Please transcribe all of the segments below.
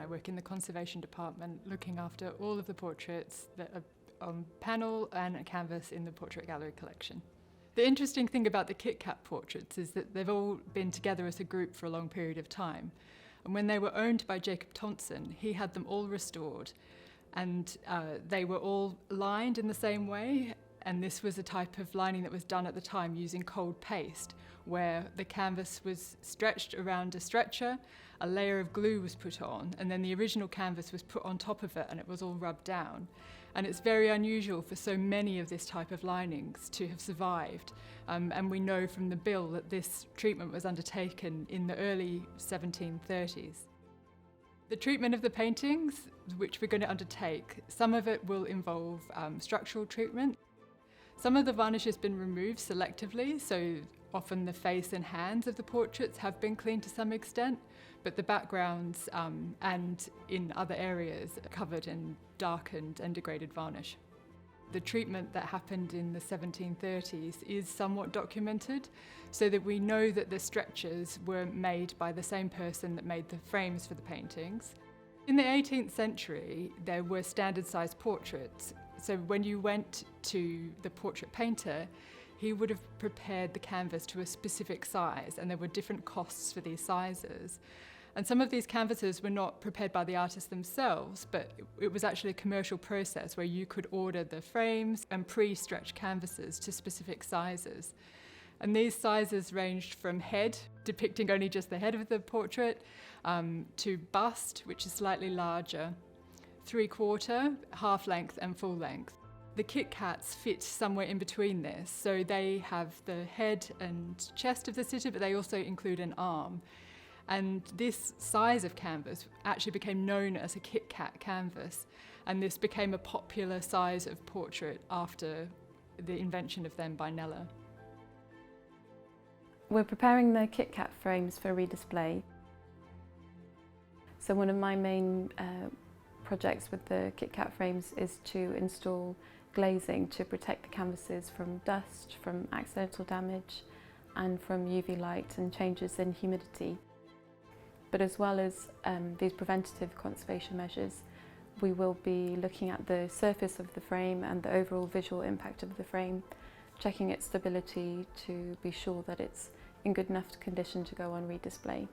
I work in the conservation department looking after all of the portraits that are on panel and canvas in the portrait gallery collection. The interesting thing about the Kit Kat portraits is that they've all been together as a group for a long period of time. And when they were owned by Jacob Tonson, he had them all restored, and they were all lined in the same way. And this was a type of lining that was done at the time using cold paste, where the canvas was stretched around a stretcher, a layer of glue was put on, and then the original canvas was put on top of it and it was all rubbed down. And it's very unusual for so many of this type of linings to have survived. And we know from the bill that this treatment was undertaken in the early 1730s. The treatment of the paintings, which we're going to undertake, some of it will involve structural treatment. Some of the varnish has been removed selectively, so often the face and hands of the portraits have been cleaned to some extent, but the backgrounds and in other areas are covered in darkened and degraded varnish. The treatment that happened in the 1730s is somewhat documented, so that we know that the stretchers were made by the same person that made the frames for the paintings. In the 18th century, there were standard-sized portraits. So when you went to the portrait painter, he would have prepared the canvas to a specific size, and there were different costs for these sizes. And some of these canvases were not prepared by the artists themselves, but it was actually a commercial process where you could order the frames and pre-stretch canvases to specific sizes. And these sizes ranged from head, depicting only just the head of the portrait, to bust, which is slightly larger, 3/4, half length and full length. The Kit Kats fit somewhere in between this, so they have the head and chest of the sitter, but they also include an arm. And this size of canvas actually became known as a Kit Kat canvas, and this became a popular size of portrait after the invention of them by Kneller. We're preparing the Kit Kat frames for redisplay. So one of my main projects with the Kit Kat frames is to install glazing to protect the canvases from dust, from accidental damage, and from UV light and changes in humidity. But as well as these preventative conservation measures, we will be looking at the surface of the frame and the overall visual impact of the frame, checking its stability to be sure that it's in good enough condition to go on redisplay.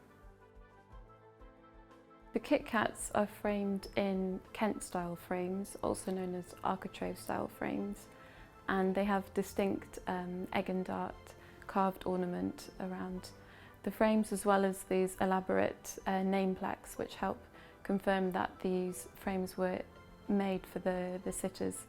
The Kit Kats are framed in Kent-style frames, also known as architrave-style frames, and they have distinct egg and dart carved ornament around the frames, as well as these elaborate name plaques which help confirm that these frames were made for the sitters.